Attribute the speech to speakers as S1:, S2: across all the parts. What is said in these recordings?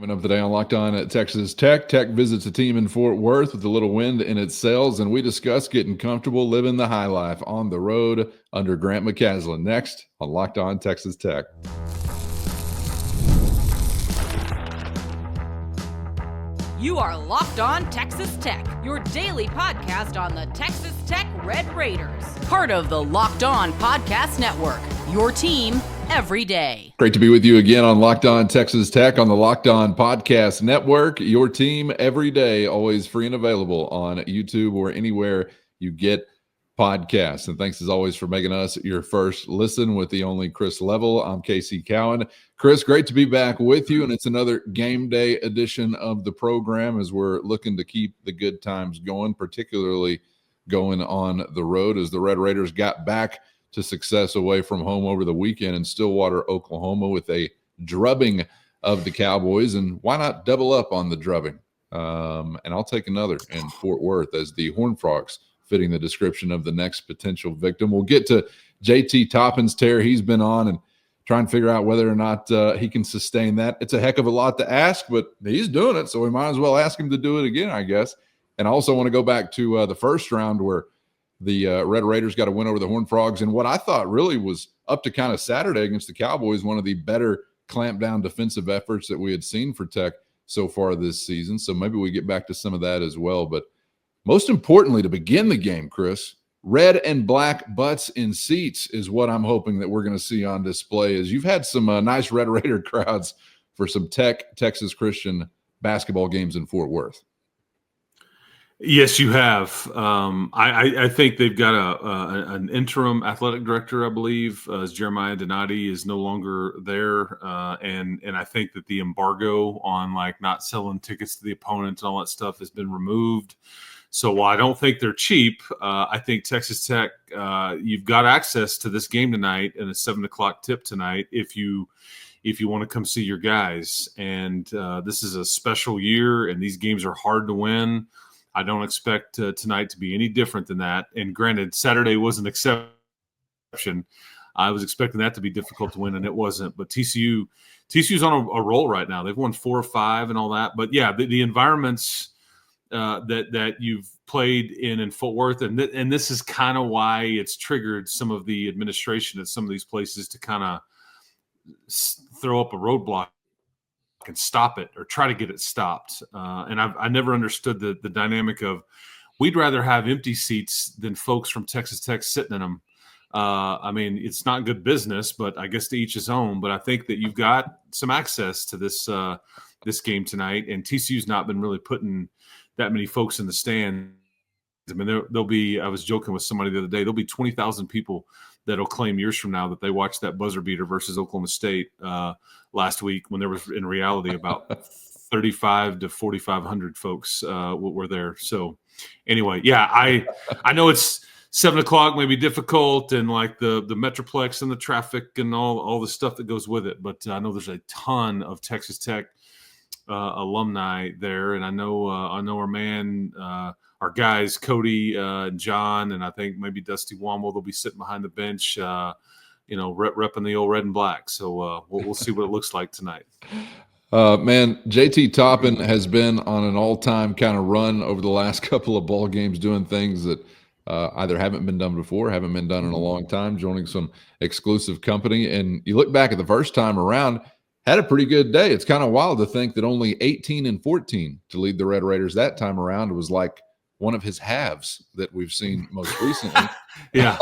S1: Coming up today on Locked On at Texas Tech. Tech visits a team in Fort Worth with a little wind in its sails, and we discuss getting comfortable living the high life on the road under Grant McCasland. Next on Locked On Texas Tech.
S2: You are Locked On Texas Tech, your daily podcast on the Texas Tech Red Raiders. Part of the Locked On Podcast Network, your team every day.
S1: Great to be with you again on Locked On Texas Tech on the Locked On Podcast Network, your team every day, always free and available on YouTube or anywhere you get podcasts. And thanks as always for making us your first listen with the only Chris Level. I'm Casey Cowan. Chris, great to be back with you, and it's another game day edition of the program as we're looking to keep the good times going, particularly going on the road as the Red Raiders got back to success away from home over the weekend in Stillwater, Oklahoma, with a drubbing of the Cowboys. And why not double up on the drubbing? And I'll take another in Fort Worth as the Horned Frogs fitting the description of the next potential victim. We'll get to JT Toppin's tear. He's been on and try and figure out whether or not he can sustain that. It's a heck of a lot to ask, but he's doing it, so we might as well ask him to do it again, I guess. And I also want to go back to the first round where the Red Raiders got a win over the Horned Frogs, and what I thought really was up to kind of Saturday against the Cowboys, one of the better clamp-down defensive efforts that we had seen for Tech so far this season. So maybe we get back to some of that as well. But most importantly, to begin the game, Chris, red and black butts in seats is what I'm hoping that we're going to see on display. As you've had some nice Red Raider crowds for some Texas Christian basketball games in Fort Worth.
S3: Yes, you have. I think they've got an interim athletic director, I believe, as Jeremiah Donati is no longer there, and I think that the embargo on not selling tickets to the opponent and all that stuff has been removed. So while I don't think they're cheap, I think Texas Tech, you've got access to this game tonight and a 7:00 tip tonight if you want to come see your guys. And this is a special year, and these games are hard to win. I don't expect tonight to be any different than that. And granted, Saturday was an exception. I was expecting that to be difficult to win, and it wasn't. But TCU's on a roll right now. They've won 4 or 5 and all that. But, yeah, the environments that you've played in Fort Worth, and this is kind of why it's triggered some of the administration at some of these places to kind of throw up a roadblock and stop it or try to get it stopped. And I never understood the dynamic of we'd rather have empty seats than folks from Texas Tech sitting in them. I mean, it's not good business, but I guess to each his own. But I think that you've got some access to this game tonight, and TCU's not been really putting that many folks in the stand. I mean, there'll be, I was joking with somebody the other day, there'll be 20,000 people that'll claim years from now that they watched that buzzer beater versus Oklahoma State last week when there was in reality about 35 to 4,500 folks were there. So anyway, yeah, I know it's 7:00 may be difficult and the Metroplex and the traffic and all the stuff that goes with it. But I know there's a ton of Texas Tech alumni there. And I know our man, our guys, Cody, John, and I think maybe Dusty Womble, they'll be sitting behind the bench, repping the old red and black. So we'll see what it looks like tonight.
S1: Man, JT Toppin has been on an all-time kind of run over the last couple of ball games, doing things that either haven't been done before, haven't been done in a long time, joining some exclusive company. And you look back at the first time around, had a pretty good day. It's kind of wild to think that only 18-14 to lead the Red Raiders that time around was like one of his halves that we've seen most recently.
S3: Yeah.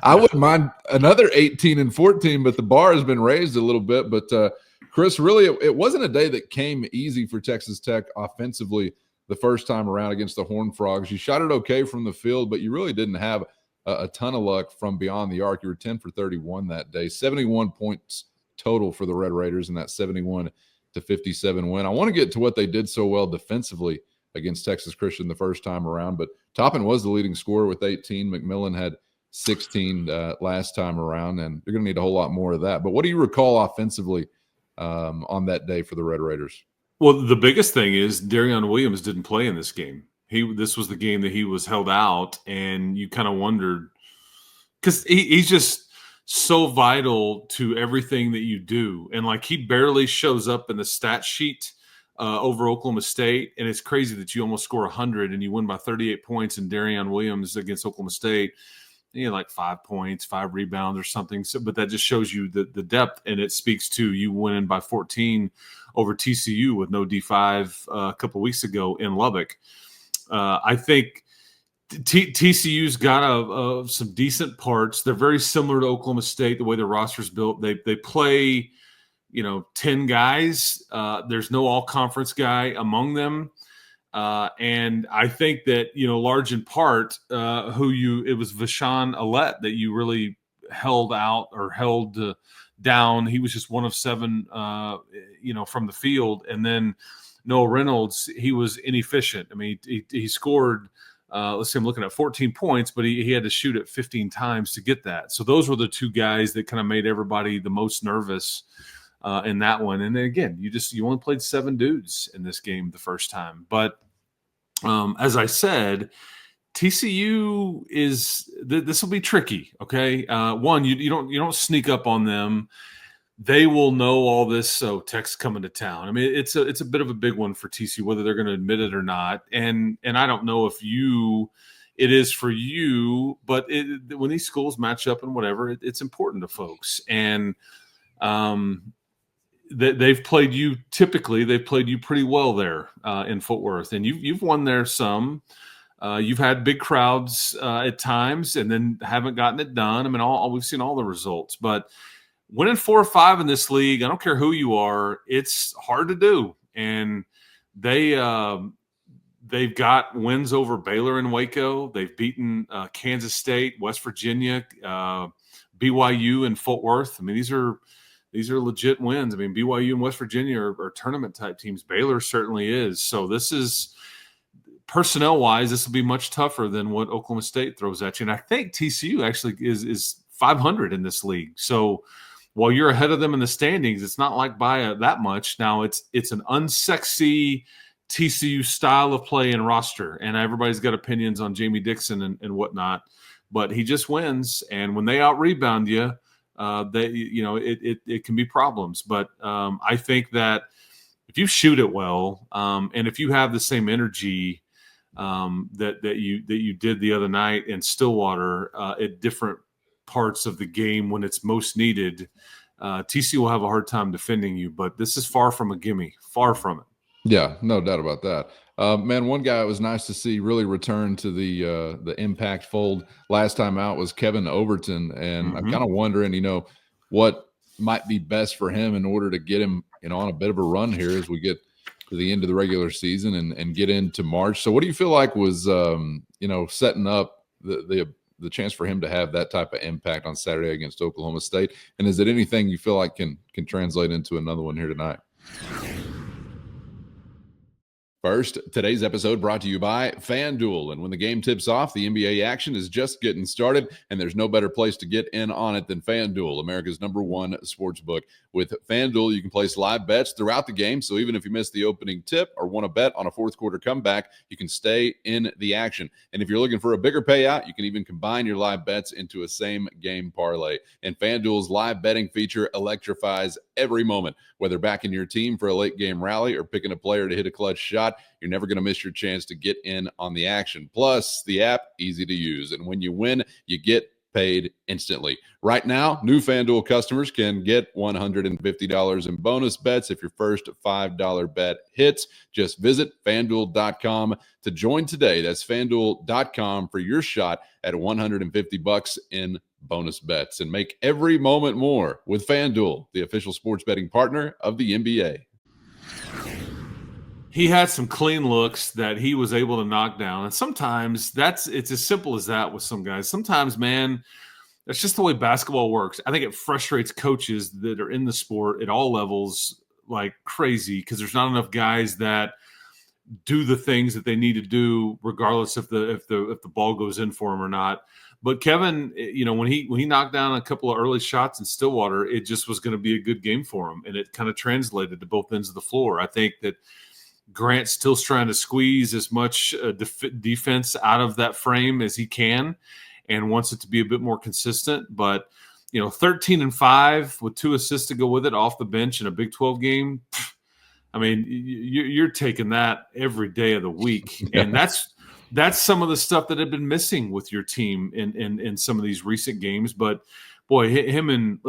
S1: I wouldn't mind another 18-14, but the bar has been raised a little bit. But Chris, really, it wasn't a day that came easy for Texas Tech offensively the first time around against the Horned Frogs. You shot it okay from the field, but you really didn't have a ton of luck from beyond the arc. You were 10 for 31 that day, 71 points total for the Red Raiders in that 71-57 win. I want to get to what they did so well defensively against Texas Christian the first time around, but Toppin was the leading scorer with 18. McMillan had 16 last time around, and you're going to need a whole lot more of that. But what do you recall offensively on that day for the Red Raiders?
S3: Well, the biggest thing is Darrion Williams didn't play in this game. This was the game that he was held out, and you kind of wondered because he's just so vital to everything that you do. And he barely shows up in the stat sheet over Oklahoma State, and it's crazy that you almost score 100 and you win by 38 points. And Darrion Williams against Oklahoma State, like 5 points, 5 rebounds or something. So, but that just shows you the depth, and it speaks to you winning by 14 over TCU with no D5 a couple weeks ago in Lubbock. I think TCU's got some decent parts. They're very similar to Oklahoma State, the way the roster's built. They play, 10 guys. There's no all-conference guy among them. And I think that, large in part, it was Vashawn Alette that you really held out or held down. He was just 1 of 7, from the field. And then Noah Reynolds, he was inefficient. I mean, he scored, let's see, I'm looking at 14 points, but he had to shoot it 15 times to get that. So those were the 2 guys that kind of made everybody the most nervous in that one. And then again, you only played 7 dudes in this game the first time. But as I said, TCU this will be tricky. Okay, one, you don't sneak up on them. They will know all this. So Tech's coming to town. I mean, it's a bit of a big one for TCU, whether they're going to admit it or not. And I don't know if it is for you, but when these schools match up and whatever, it's important to folks. And they've played you pretty well there in Fort Worth, and you've won there some. You've had big crowds at times, and then haven't gotten it done. I mean, we've seen all the results, but winning 4 or 5 in this league, I don't care who you are, it's hard to do. And they've got wins over Baylor and Waco. They've beaten Kansas State, West Virginia, BYU, and Fort Worth. I mean, these are legit wins. I mean, BYU and West Virginia are tournament type teams. Baylor certainly is. So this is, personnel wise, this will be much tougher than what Oklahoma State throws at you. And I think TCU actually is 500 in this league. So while you're ahead of them in the standings, it's not like by that much. Now it's an unsexy TCU style of play and roster, and everybody's got opinions on Jamie Dixon and whatnot, but he just wins. And when they out rebound you, it can be problems. But I think that if you shoot it well, and if you have the same energy that you did the other night in Stillwater at different parts of the game when it's most needed, TCU will have a hard time defending you. But this is far from a gimme, far from it.
S1: Yeah, no doubt about that. Man, one guy it was nice to see really return to the impact fold last time out was Kevin Overton. And I'm kind of wondering, what might be best for him in order to get him, on a bit of a run here as we get to the end of the regular season and get into March. So what do you feel like was, setting up the chance for him to have that type of impact on Saturday against Oklahoma State? And is it anything you feel like can translate into another one here tonight? First, today's episode brought to you by FanDuel. And when the game tips off, the NBA action is just getting started, and there's no better place to get in on it than FanDuel, America's #1 sports book. With FanDuel, you can place live bets throughout the game, so even if you miss the opening tip or want to bet on a fourth-quarter comeback, you can stay in the action. And if you're looking for a bigger payout, you can even combine your live bets into a same-game parlay. And FanDuel's live betting feature electrifies every moment. Whether backing your team for a late-game rally or picking a player to hit a clutch shot, you're never going to miss your chance to get in on the action. Plus, the app, easy to use. And when you win, you get paid instantly. Right now, new FanDuel customers can get $150 in bonus bets if your first $5 bet hits. Just visit FanDuel.com to join today. That's FanDuel.com for your shot at $150 in bonus bets. And make every moment more with FanDuel, the official sports betting partner of the NBA.
S3: He had some clean looks that he was able to knock down. And sometimes it's as simple as that with some guys. Sometimes, man, that's just the way basketball works. I think it frustrates coaches that are in the sport at all levels like crazy because there's not enough guys that do the things that they need to do regardless if the ball goes in for him or not. But Kevin, when he knocked down a couple of early shots in Stillwater, it just was going to be a good game for him. And it kind of translated to both ends of the floor. I think that Grant still's trying to squeeze as much defense out of that frame as he can and wants it to be a bit more consistent. But, 13-5 with 2 assists to go with it off the bench in a Big 12 game, I mean, you're taking that every day of the week, and that's some of the stuff that had been missing with your team in some of these recent games. But boy, him and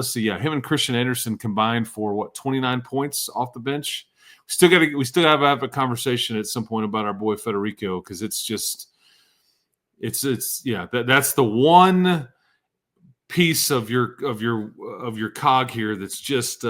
S3: Christian Anderson combined for 29 points off the bench. We still have to have a conversation at some point about our boy Federico, because that's the one piece of your cog here that's just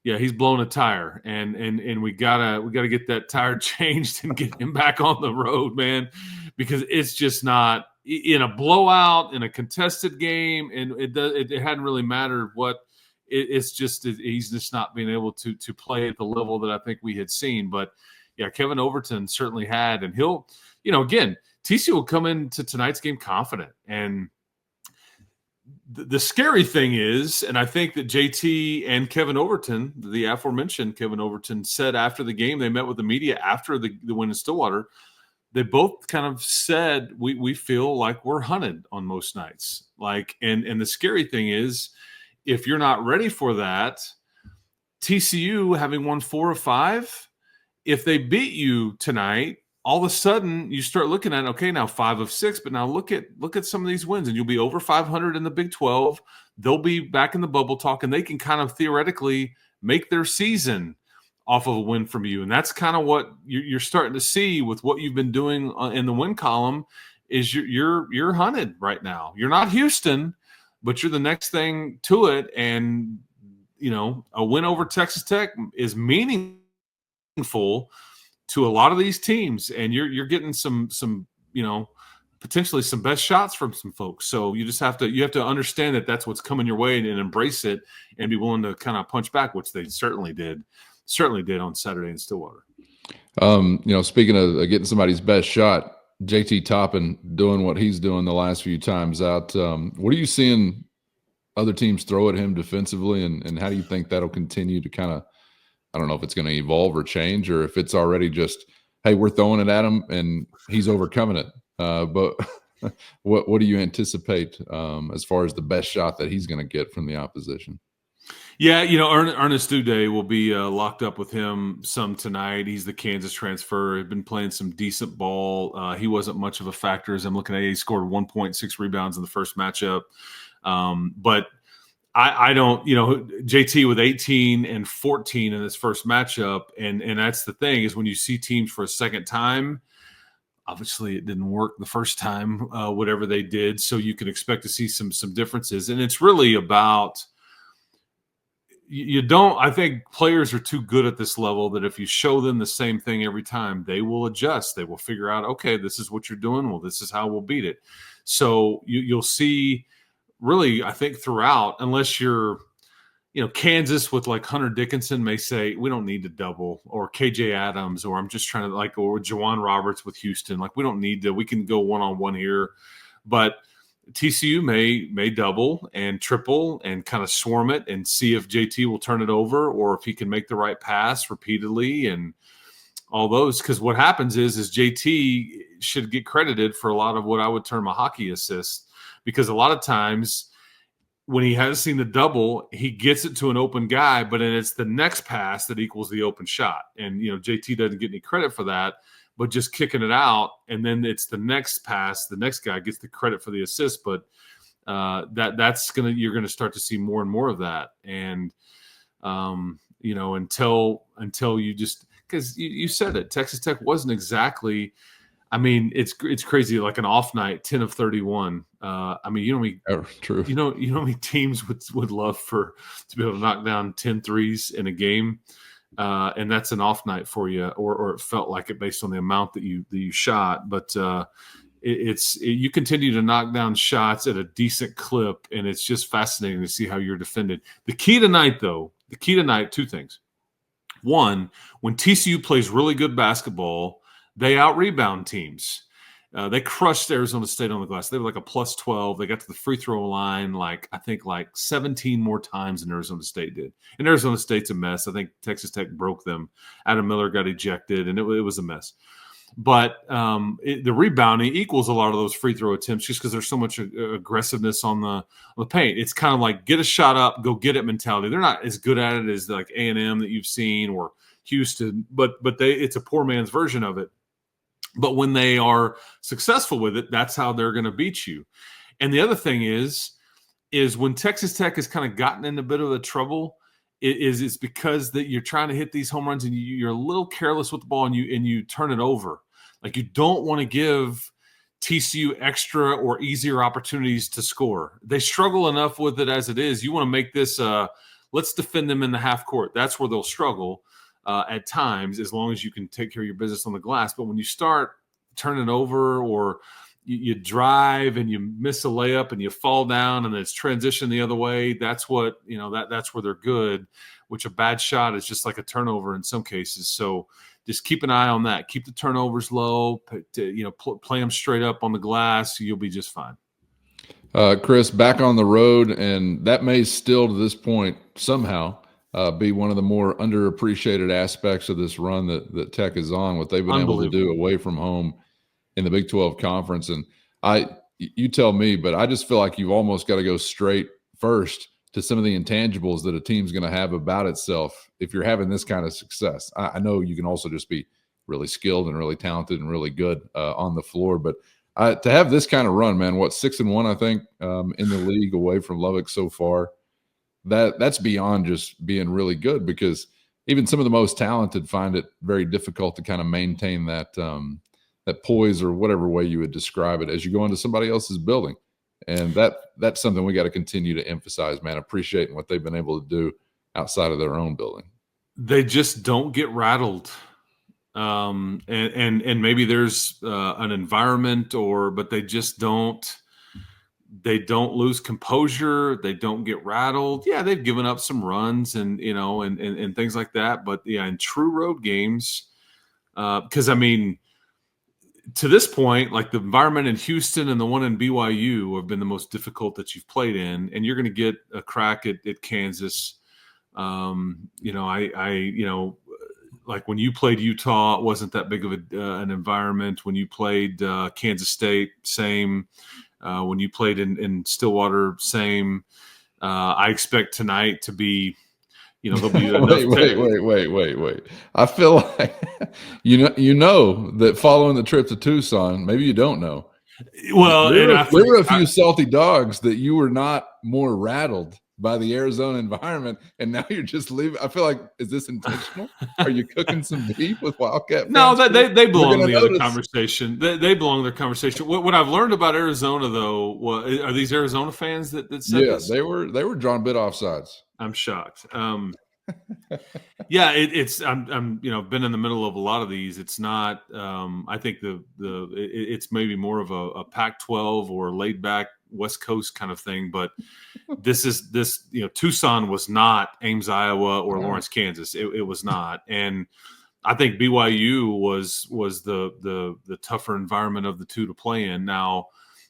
S3: he's blown a tire, and we gotta get that tire changed and get him back on the road, man, because it's just not in a blowout, in a contested game, and it hadn't really mattered what. It's just he's just not being able to play at the level that I think we had seen. But yeah, Kevin Overton certainly had, and he'll, again, TCU will come into tonight's game confident. And the scary thing is, and I think that JT and Kevin Overton, the aforementioned Kevin Overton, said after the game, they met with the media after the win in Stillwater, they both kind of said, we feel like we're hunted on most nights. And the scary thing is, if you're not ready for that, TCU, having won 4 of 5, if they beat you tonight, all of a sudden you start looking at, okay, now 5 of 6, but now look at some of these wins, and you'll be over 500 in the Big 12. They'll be back in the bubble talk, and they can kind of theoretically make their season off of a win from you. And that's kind of what you're starting to see with what you've been doing in the win column. Is you're hunted right now. You're not Houston, but you're the next thing to it. And, a win over Texas Tech is meaningful to a lot of these teams. And you're getting some potentially some best shots from some folks. So you have to understand that that's what's coming your way, and embrace it, and be willing to kind of punch back, which they certainly did on Saturday in Stillwater.
S1: Speaking of getting somebody's best shot, JT Toppin doing what he's doing the last few times out. What are you seeing other teams throw at him defensively, and how do you think that'll continue to kind of, I don't know if it's going to evolve or change, or if it's already just, hey, we're throwing it at him and he's overcoming it. But what do you anticipate as far as the best shot that he's going to get from the opposition?
S3: Yeah, Ernest Uday will be locked up with him some tonight. He's the Kansas transfer. He's been playing some decent ball. He wasn't much of a factor as I'm looking at it. He scored 1.6 rebounds in the first matchup. But I don't, JT with 18 and 14 in his first matchup. And that's the thing, is when you see teams for a second time, obviously it didn't work the first time, whatever they did. So you can expect to see some differences. And it's really about, I think players are too good at this level that if you show them the same thing every time, they will adjust. They will figure out, okay, this is what you're doing. Well, this is how we'll beat it. So you'll see really, I think throughout, unless you're, Kansas with like Hunter Dickinson may say, we don't need to double, or KJ Adams, or I'm just trying to or Jawan Roberts with Houston. We don't need to, we can go one-on-one here. But TCU may double and triple and kind of swarm it and see if JT will turn it over, or if he can make the right pass repeatedly and all those. Because what happens is JT should get credited for a lot of what I would term a hockey assist, because a lot of times when he has seen the double, he gets it to an open guy, but then it's the next pass that equals the open shot. And, JT doesn't get any credit for that, but just kicking it out, and then it's the next pass, the next guy gets the credit for the assist. But you're gonna start to see more and more of that, and until you just, because you said it, Texas Tech wasn't exactly. I mean, it's crazy. Like an off night, 10 of 31.
S1: True.
S3: You know how many teams would love to be able to knock down 10 threes in a game. And that's an off night for you, or it felt like it based on the amount that you shot. But you continue to knock down shots at a decent clip, and it's just fascinating to see how you're defended. The key tonight, two things. One, when TCU plays really good basketball, they out-rebound teams. They crushed Arizona State on the glass. They were like a plus 12. They got to the free throw line I think 17 more times than Arizona State did. And Arizona State's a mess. I think Texas Tech broke them. Adam Miller got ejected, and it was a mess. But the rebounding equals a lot of those free throw attempts, just because there's so much aggressiveness on the paint. It's kind of like get a shot up, go get it mentality. They're not as good at it as like A&M that you've seen, or Houston, but it's a poor man's version of it. But when they are successful with it, that's how they're going to beat you. And the other thing is when Texas Tech has kind of gotten in a bit of a trouble, it's because that you're trying to hit these home runs and you're a little careless with the ball and you turn it over. Like, you don't want to give TCU extra or easier opportunities to score. They struggle enough with it as it is. You want to make this let's defend them in the half court. That's where they'll struggle at times, as long as you can take care of your business on the glass. But when you start turning over, or you drive and you miss a layup and you fall down and it's transition the other way, that's what, that's where they're good, which a bad shot is just like a turnover in some cases. So just keep an eye on that. Keep the turnovers low, play them straight up on the glass. You'll be just fine.
S1: Chris, back on the road, and that may still to this point somehow be one of the more underappreciated aspects of this run that Tech is on, what they've been able to do away from home in the Big 12 Conference. And you tell me, but I just feel like you've almost got to go straight first to some of the intangibles that a team's going to have about itself if you're having this kind of success. I know you can also just be really skilled and really talented and really good on the floor, but to have this kind of run, man, 6-1, I think, in the league away from Lubbock so far, that's beyond just being really good, because even some of the most talented find it very difficult to kind of maintain that poise, or whatever way you would describe it, as you go into somebody else's building. And that's something we got to continue to emphasize, man, appreciating what they've been able to do outside of their own building. They
S3: just don't get rattled. And maybe there's an environment, but they just don't lose composure. They don't get rattled. Yeah, they've given up some runs and things like that. But yeah, in true road games, because to this point, like the environment in Houston and the one in BYU have been the most difficult that you've played in, and you're going to get a crack at Kansas. Like when you played Utah, it wasn't that big of an environment. When you played Kansas State, same. When you played in Stillwater, same. I expect tonight to be, there'll be
S1: wait. I feel like you know that following the trip to Tucson, maybe you don't know.
S3: Well,
S1: there were a few salty dogs that you were not more rattled by the Arizona environment, and now you're just leaving. I feel like, is this intentional? Are you cooking some beef with Wildcat fans?
S3: No, they belong in the other conversation. They belong in their conversation. What I've learned about Arizona, though, are these Arizona fans that said this?
S1: Yeah, they were drawn a bit off sides.
S3: I'm shocked. Yeah, it's I'm been in the middle of a lot of these. It's not. I think it's maybe more of a Pac-12 or laid back West Coast kind of thing, but this Tucson was not Ames, Iowa, or Lawrence, Kansas. It was not, and I think BYU was the tougher environment of the two to play in. Now,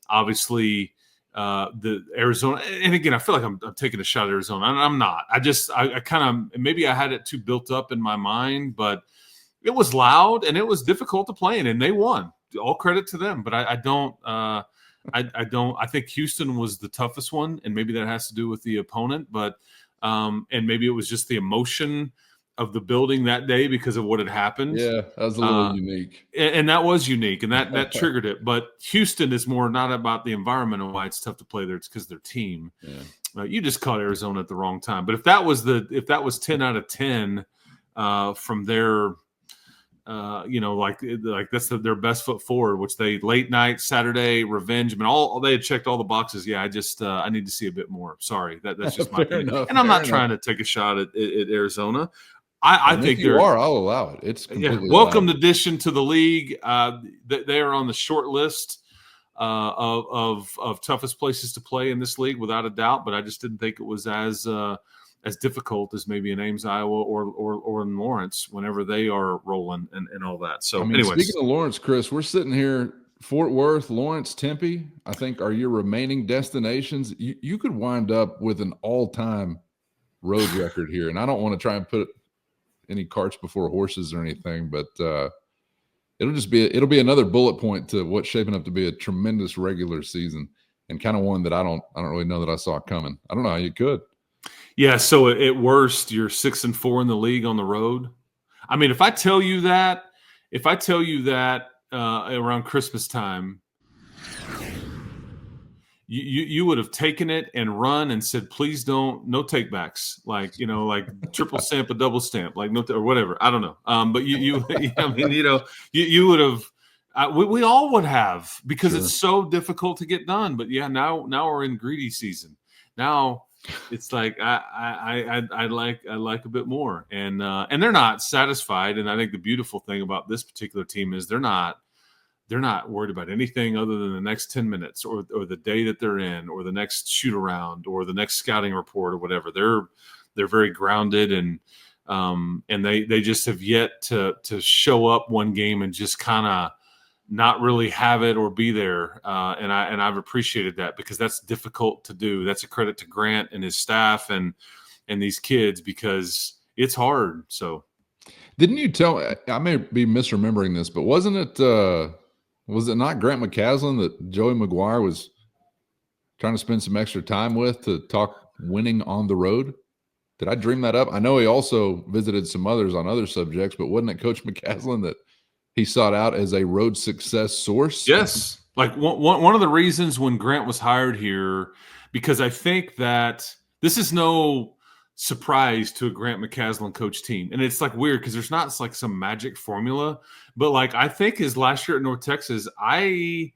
S3: obviously, the Arizona, and again, I feel like I'm taking a shot at Arizona, and I'm not. I kind of, maybe I had it too built up in my mind, but it was loud and it was difficult to play in, and they won. All credit to them, but I don't. I think Houston was the toughest one, and maybe that has to do with the opponent, but and maybe it was just the emotion of the building that day because of what had happened.
S1: Yeah, that was a little unique.
S3: And that was unique, and that triggered it. But Houston is more not about the environment and why it's tough to play there. It's because their team. Yeah. You just caught Arizona at the wrong time. But if that was 10 out of 10 from their like that's their best foot forward, which they late night Saturday revenge. All they had checked all the boxes. Yeah, I need to see a bit more. Sorry, that's just my opinion. And I'm not trying to take a shot at Arizona. I think
S1: you are. I'll allow it. It's completely
S3: welcome addition to the league. They are on the short list of toughest places to play in this league, without a doubt. But I just didn't think it was as difficult as maybe in Ames, Iowa, or in Lawrence whenever they are rolling and all that. So, anyways,
S1: speaking of Lawrence, Chris, we're sitting here. Fort Worth, Lawrence, Tempe, I think are your remaining destinations. You could wind up with an all-time road record here, and I don't want to try and put any carts before horses or anything, but it'll be another bullet point to what's shaping up to be a tremendous regular season, and kind of one that I don't really know that I saw coming. I don't know how you could.
S3: Yeah, so at worst, you're 6-4 in the league on the road. I mean, if I tell you that around Christmas time, you would have taken it and run and said, please don't, no takebacks, like, like triple stamp, a double stamp, like no, or whatever. I don't know. But you I mean, you would have, we all would have, because
S1: Sure.
S3: it's so difficult to get done. But yeah, now we're in greedy season. Now it's like, I like a bit more, and they're not satisfied. And I think the beautiful thing about this particular team is they're not worried about anything other than the next 10 minutes or the day that they're in, or the next shoot around, or the next scouting report, or whatever. They're very grounded, and they just have yet to show up one game and just kind of not really have it or be there. And I've appreciated that, because that's difficult to do. That's a credit to Grant and his staff and these kids, because it's hard. So
S1: Didn't you tell? I may be misremembering this, but wasn't it? Was it not Grant McCasland that Joey McGuire was trying to spend some extra time with to talk winning on the road? Did I dream that up? I know he also visited some others on other subjects, but wasn't it Coach McCasland that he sought out as a road success source?
S3: Yes. Like one of the reasons when Grant was hired here, because I think that this is no surprise to a Grant McCasland coach team. And it's like weird, because there's not like some magic formula, but like, I think his last year at North Texas, I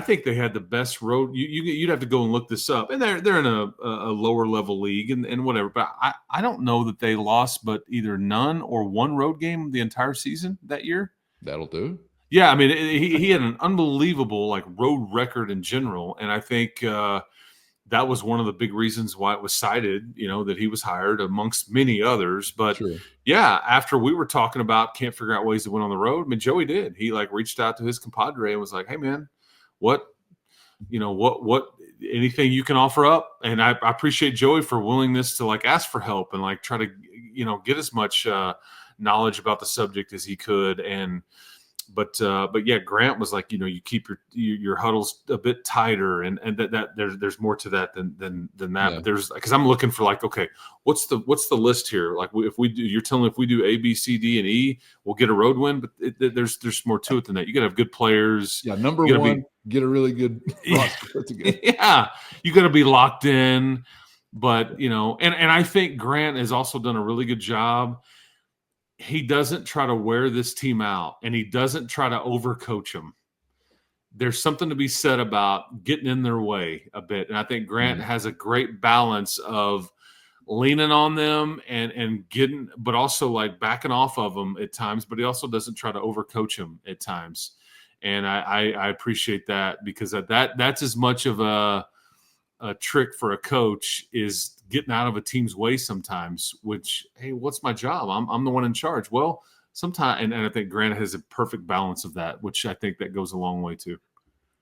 S3: think they had the best road. You'd have to go and look this up, and they're in a lower level league and whatever. But I don't know that they lost but either none or one road game the entire season that year.
S1: That'll do.
S3: Yeah, I mean, he had an unbelievable like road record in general, and I think that was one of the big reasons why it was cited, that he was hired amongst many others. But
S1: Sure.
S3: yeah, after we were talking about can't figure out ways to win on the road, I mean, Joey did. He like reached out to his compadre and was like, "Hey, man, what anything you can offer up?" And I appreciate Joey for willingness to like ask for help and like try to get as much knowledge about the subject as he could. And but yeah, Grant was like, you keep your huddles a bit tighter, and that there's more to that than that.
S1: Yeah.
S3: But there's, because I'm looking for like, okay, what's the list here? Like if we do, you're telling me if we do A, B, C, D, and E, we'll get a road win. But there's more to it than that. You got to have good players.
S1: Yeah, number one, get a really good roster together.
S3: Yeah, you got to be locked in. But and I think Grant has also done a really good job. He doesn't try to wear this team out, and he doesn't try to overcoach them. There's something to be said about getting in their way a bit. And I think Grant has a great balance of leaning on them and getting, but also like backing off of them at times, but he also doesn't try to overcoach them at times. And I appreciate that, because that's as much of a trick for a coach, is getting out of a team's way sometimes, which, hey, what's my job? I'm the one in charge. Well, sometimes, and I think Grant has a perfect balance of that, which I think that goes a long way too.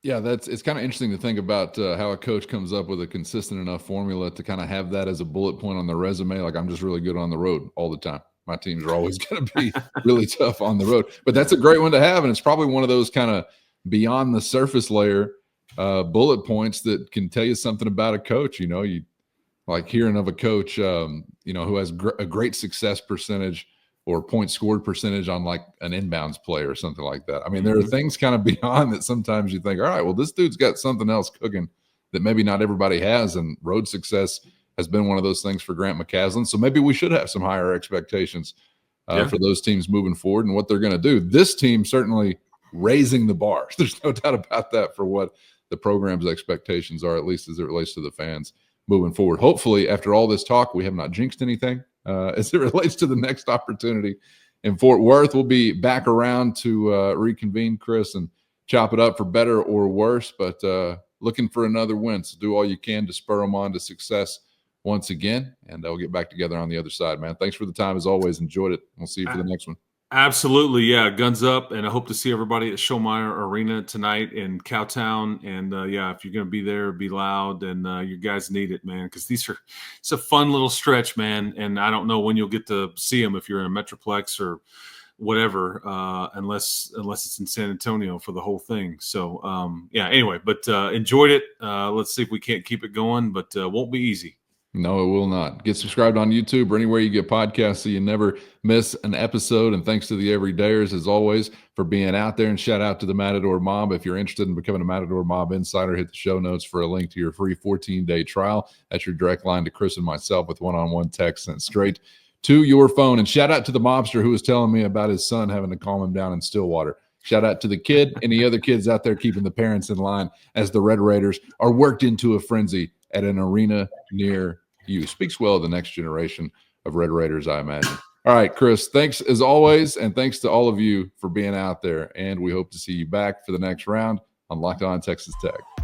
S1: Yeah, it's kind of interesting to think about how a coach comes up with a consistent enough formula to kind of have that as a bullet point on their resume. Like, I'm just really good on the road all the time. My teams are always going to be really tough on the road. But that's a great one to have, and it's probably one of those kind of beyond the surface layer bullet points that can tell you something about a coach. You like hearing of a coach, who has a great success percentage or point scored percentage on like an inbounds play or something like that. I mean, there are things kind of beyond that sometimes you think, all right, well, this dude's got something else cooking that maybe not everybody has. And road success has been one of those things for Grant McCasland. So maybe we should have some higher expectations for those teams moving forward and what they're going to do. This team certainly raising the bar. There's no doubt about that for what the program's expectations are, at least as it relates to the fans moving forward. Hopefully, after all this talk, we have not jinxed anything as it relates to the next opportunity in Fort Worth. We'll be back around to reconvene, Chris, and chop it up for better or worse, but looking for another win. So do all you can to spur them on to success once again, and we'll get back together on the other side, man. Thanks for the time as always. Enjoyed it. We'll see you for the next one. Absolutely. Yeah. Guns up. And I hope to see everybody at Schollmeyer Arena tonight in Cowtown. And if you're going to be there, be loud, and you guys need it, man. Cause it's a fun little stretch, man. And I don't know when you'll get to see them if you're in a Metroplex or whatever, unless it's in San Antonio for the whole thing. So, anyway, but enjoyed it. Let's see if we can't keep it going, but won't be easy. No, it will not. Get subscribed on YouTube or anywhere you get podcasts so you never miss an episode. And thanks to the Everydayers, as always, for being out there. And shout out to the Matador Mob. If you're interested in becoming a Matador Mob Insider, hit the show notes for a link to your free 14-day trial. That's your direct line to Chris and myself with one-on-one text sent straight to your phone. And shout out to the mobster who was telling me about his son having to calm him down in Stillwater. Shout out to the kid and the other kids out there keeping the parents in line as the Red Raiders are worked into a frenzy at an arena near you. Speaks well of the next generation of Red Raiders, I imagine. All right, Chris, thanks as always, and thanks to all of you for being out there, and we hope to see you back for the next round on Locked On Texas Tech.